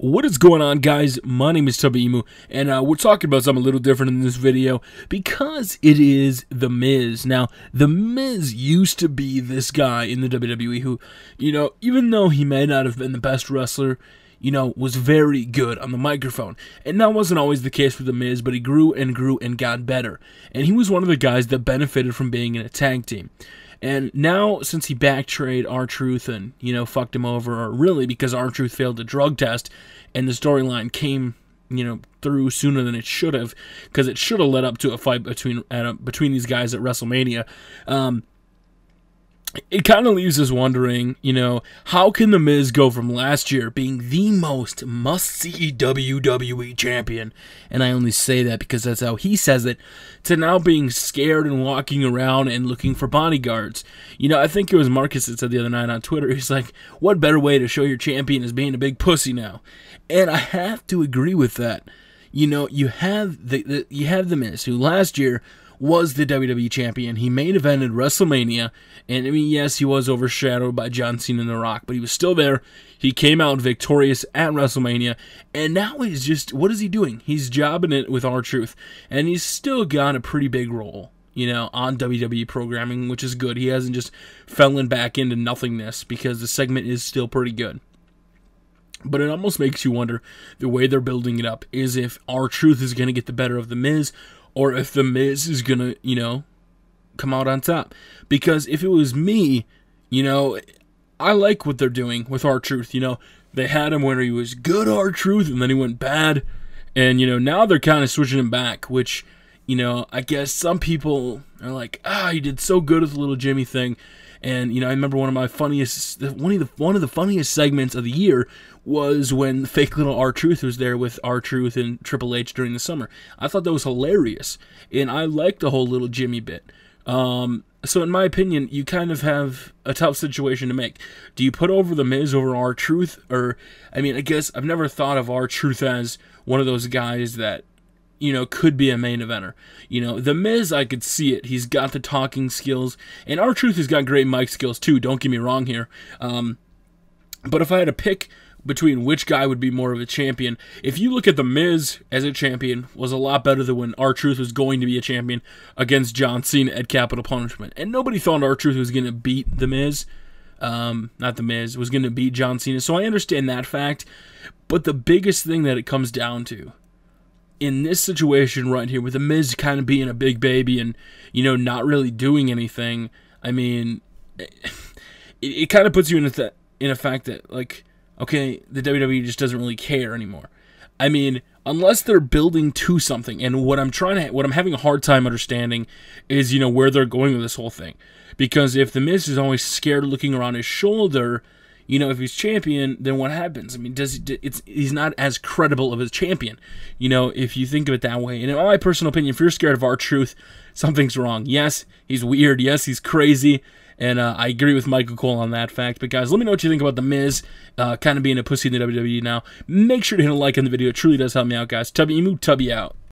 What is going on, guys? My name is Tubby, and we're talking about something a little different in this video because it is The Miz. Now, The Miz used to be this guy in the WWE who, even though he may not have been the best wrestler, was very good on the microphone. And that wasn't always the case with The Miz, but he grew and grew and got better. And he was one of the guys that benefited from being in a tag team. And now, since he backtrayed R-Truth and, fucked him over, or really because R-Truth failed the drug test, and the storyline came, through sooner than it should have, because it should have led up to a fight between these guys at WrestleMania, it kind of leaves us wondering, how can The Miz go from last year being the most must-see WWE champion, and I only say that because that's how he says it, to now being scared and walking around and looking for bodyguards. I think it was Marcus that said the other night on Twitter, he's like, what better way to show your champion is being a big pussy now? And I have to agree with that. You have The Miz, who last year was the WWE champion. He main evented WrestleMania, and yes, he was overshadowed by John Cena and The Rock, but he was still there. He came out victorious at WrestleMania, and now he's just, what is he doing? He's jobbing it with R-Truth, and he's still got a pretty big role, on WWE programming, which is good. He hasn't just fallen back into nothingness, because the segment is still pretty good. But it almost makes you wonder, the way they're building it up, is if R-Truth is going to get the better of The Miz, or if The Miz is going to, come out on top. Because if it was me, I like what they're doing with R-Truth. They had him where he was good R-Truth, and then he went bad. And, now they're kind of switching him back, which, I guess some people are like, he did so good with the little Jimmy thing. And, I remember one of the funniest segments of the year was when fake little R-Truth was there with R-Truth and Triple H during the summer. I thought that was hilarious, and I liked the whole little Jimmy bit. So in my opinion, you kind of have a tough situation to make. Do you put over The Miz over R-Truth? Or, I guess I've never thought of R-Truth as one of those guys that, could be a main eventer. The Miz, I could see it. He's got the talking skills, and R-Truth has got great mic skills too, don't get me wrong here. But if I had to pick between which guy would be more of a champion, if you look at The Miz as a champion, was a lot better than when R-Truth was going to be a champion against John Cena at Capital Punishment. And nobody thought R-Truth was going to beat The Miz. Not The Miz, was going to beat John Cena. So I understand that fact. But the biggest thing that it comes down to, in this situation right here, with The Miz kind of being a big baby and, not really doing anything, it kind of puts you in a fact that, like, okay, the WWE just doesn't really care anymore. Unless they're building to something, and what I'm having a hard time understanding is, where they're going with this whole thing. Because if The Miz is always scared looking around his shoulder, if he's champion, then what happens? He's not as credible of a champion, if you think of it that way. And in my personal opinion, if you're scared of R-Truth, something's wrong. Yes, he's weird. Yes, he's crazy. And I agree with Michael Cole on that fact. But guys, let me know what you think about The Miz kind of being a pussy in the WWE now. Make sure to hit a like on the video. It truly does help me out, guys. Tubby out.